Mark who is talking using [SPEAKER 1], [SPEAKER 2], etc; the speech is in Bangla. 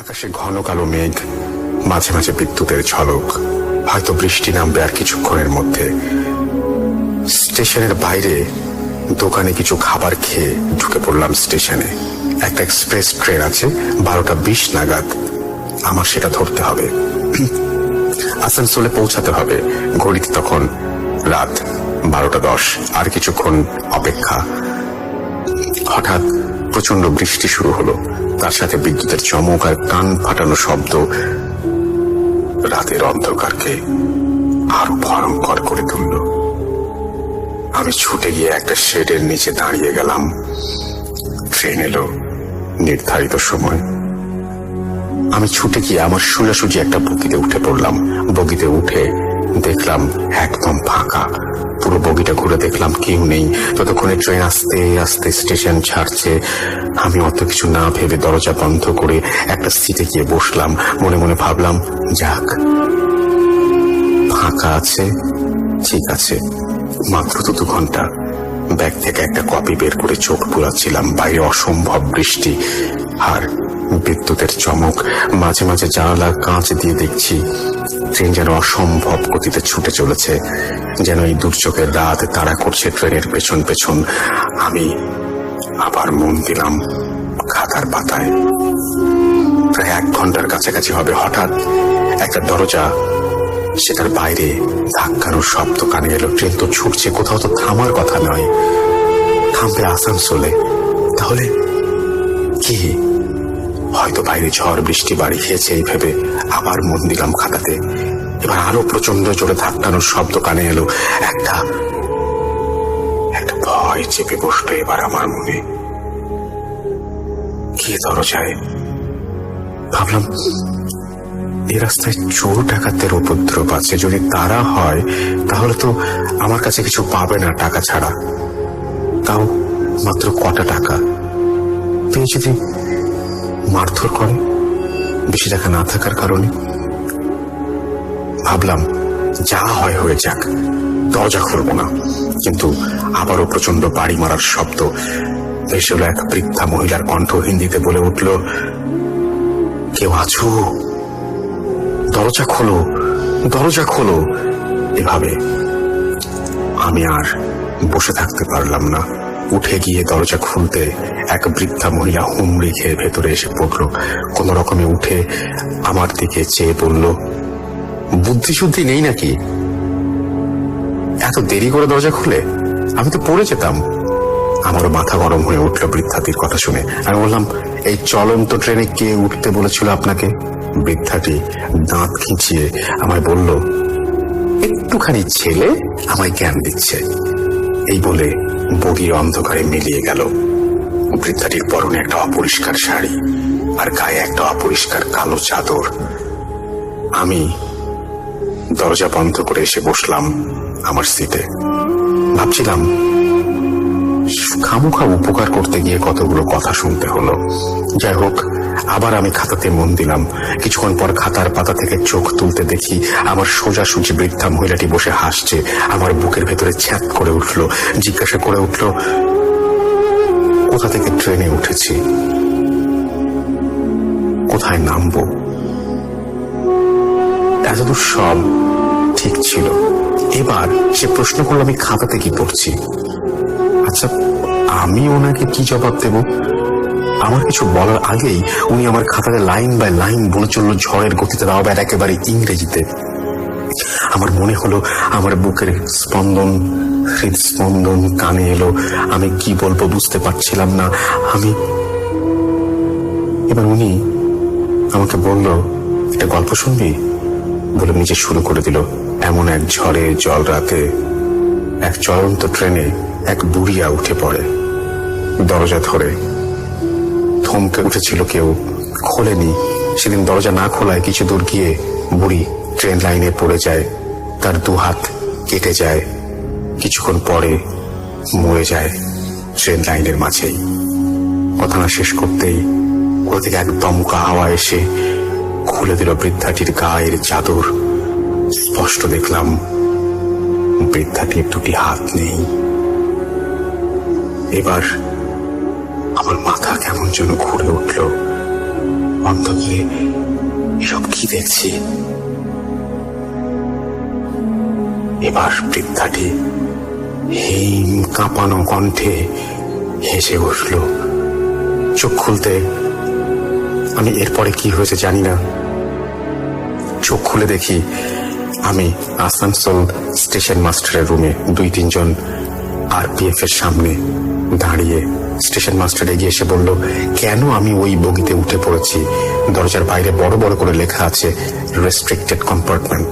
[SPEAKER 1] আকাশে ঘন কালো মেঘ, মাঝে মাঝে বিদ্যুতের ঝলক। হয়তো বৃষ্টি নামবে আর কিছুক্ষণের মধ্যে। স্টেশনের বাইরে দোকানে কিছু খাবার খেয়ে ঢুকে পড়লাম স্টেশনে। একটা এক্সপ্রেস ট্রেন আছে 12:20 নাগাদ। আমার সেটা ধরতে হবে, আসানসোলে পৌঁছাতে হবে। ঘড়িতে তখন রাত 12:10। আর কিছুক্ষণ অপেক্ষা। হঠাৎ প্রচন্ড বৃষ্টি শুরু হলো, তার সাথে বিদ্যুতের চমক আর কান ফাটানো শব্দ রাতের অন্ধকারকে আরো ভয়ঙ্কর করে তুলল। আমি ছুটে গিয়ে একটা শেডের নিচে দাঁড়িয়ে গেলাম। ট্রেন এলো নির্ধারিত সময়। আমি ছুটে গিয়ে আমার সোজাসুজি একটা বগিতে উঠে পড়লাম। বগিতে উঠে দেখলাম একদম ফাঁকা। পুরো বগিটা ঘুরে দেখলাম কেউ নেই। ততক্ষণে ট্রেন আস্তে আস্তে স্টেশন ছাড়ছে। আমি অত কিছু না ভেবে দরজা বন্ধ করে একটা সিটে গিয়ে বসলাম। মনে মনে ভাবলাম, যাক, ফাঁকা আছে, ঠিক আছে। মাত্র 2 ঘন্টা। ব্যাগ থেকে একটা কপি বের করে চোখ বুলাচ্ছিলাম। বাইরে অসম্ভব বৃষ্টি আর বিদ্যুতের চমক। মাঝে মাঝে জানালার কাঁচ দিয়ে দেখছি ট্রেন যেন অসম্ভব গতিতে ছুটে চলেছে, যেন এই দুর্যোগের রাত তাড়া করছে ট্রেনের পেছন পেছন। আমি আবার মন দিলাম খাতার পাতায়। প্রায় 1 ঘন্টার কাছাকাছি হবে। হঠাৎ একটা দরজা, সেটার বাইরে ধাক্কানোর শব্দ কানে এলো। ট্রেন তো ছুটছে, কোথাও তো থামার কথা নয়। থামবে আসানসোলে। তাহলে কি? হয়তো বাইরে ঝড় বৃষ্টি বাড়ি খেয়েছে এই ভেবে আবার মন দিলাম খাতাতে। এবার আরো প্রচন্ড জোরে ধাক্কানোর শব্দ কানে এলো। একটা ভয় চেপে বসলো এবার আমার মনে। কি দরজায়? ভাবলাম, এই রাস্তায় চোর ডাকাতের উপদ্রব আছে। যদি তারা হয় তাহলে তো আমার কাছে কিছু পাবে না টাকা ছাড়া। তাও মাত্র কটা টাকা। তিনি যদি মারধর করে বেশি টাকা না থাকার কারণে। ভাবলাম, যা হয় হয়ে যাক, দরজা খুলবো না। কিন্তু আবারও প্রচন্ড বাড়ি মারার শব্দ ভেসে এলো। এক বৃদ্ধা মহিলার কণ্ঠ হিন্দিতে বলে উঠল, কেউ আছো? দরজা খোলো, দরজা খোলো। এভাবে আমি আর বসে থাকতে পারলাম না। উঠে গিয়ে দরজা খুলতে এক বৃদ্ধা মহিলা হুমড়ি খেয়ে ভেতরে এসে পড়ল। কোন রকমে উঠে আমার দিকে চেয়ে বলল, বুদ্ধি শুদ্ধি নেই নাকি? এত দেরি করে দরজা খুলে? আমি তো পড়ে যেতাম। আমারও মাথা গরম হয়ে উঠল বৃদ্ধাটির কথা শুনে। আমি বললাম, এই চলন্ত ট্রেনে কে উঠতে বলেছিল আপনাকে? বৃদ্ধাটি দাঁত খিঁচিয়ে আমায় বলল, একটুখানি ছেলে আমায় জ্ঞান দিচ্ছে। এই বলে বগির অন্ধকারে মিলিয়ে গেল। বৃদ্ধাটির পরনে একটা অপরিষ্কার শাড়ি আর গায়ে একটা অপরিষ্কার কালো চাদর। আমি দরজা বন্ধ করে এসে বসলাম আমার সিটে। ভাবছিলাম, খামোখা উপকার করতে গিয়ে কতগুলো কথা শুনতে হলো। যাই হোক, আবার আমি খাতাতে মন দিলাম। কিছুক্ষণ পর খাতার পাতা থেকে চোখ তুলতে দেখি আমার সোজাসুজি বৃদ্ধা মহিলাটি বসে হাসছে। আমার বুকের ভেতরে ছ্যাঁত করে উঠল। জিজ্ঞাসা করে উঠল, কোথা থেকে ট্রেনে উঠেছি, কোথায় নামবো। এতদূর সব ঠিক ছিল। এবার সে প্রশ্ন করলো, আমি খাতাতে কি পড়ছি। আচ্ছা, আমি ওনাকে কি জবাব দেব? আমার কিছু বলার আগেই উনি আমার খাতাতে লাইন বাই লাইন বলে চলল ঝড়ের গতিতে, তাও আবার একেবারে ইংরেজিতে। আমার মনে হলো আমার বুকের স্পন্দন, হৃদস্পন্দন কানে এলো। আমি কি বলবো বুঝতে পারছিলাম না। এবার উনি আমাকে বলল, একটা গল্প শুনবি বলে নিজে শুরু করে দিল। এমন এক ঝড়ে জল রাতে এক চলন্ত ট্রেনে এক বুড়িয়া উঠে পড়ে। দরজা ধরে থমকে উঠেছিল, কেউ খোলেনি। সেদিন দরজা না খোলায় কিছু দূর গিয়ে বুড়ি ট্রেন লাইনে পড়ে যায়। তার 2 হাত কেটে যায়। কিছুক্ষণ পরে মরে যায় ট্রেন লাইনের মাঝেই। কথা না শেষ করতেই কোথা থেকে এক দমকা হাওয়া এসে খুলে দিল বৃদ্ধাটির গায়ের চাদর। স্পষ্ট দেখলাম বৃদ্ধাটির 2টি হাত নেই। এবার আমার মাথা কেমন যেন ঘুরে উঠল। অন্ধকারে এসব কি দেখছি? এবার বৃদ্ধাটি হিম কাঁপানো কণ্ঠে হেসে উঠল। চোখ খুলতে আমি এরপরে কি হয়েছে জানি না। চোখ খুলে দেখি আমি আসানসোল স্টেশন মাস্টারের রুমে 2-3 জন আরপিএফ এর সামনে দাঁড়িয়ে। স্টেশন মাস্টার এগিয়ে এসে বলল, কেন আমি ওই বগিতে উঠে পড়েছি। দরজার বাইরে বড় বড় করে লেখা আছে রেস্ট্রিক্টেড কম্পার্টমেন্ট।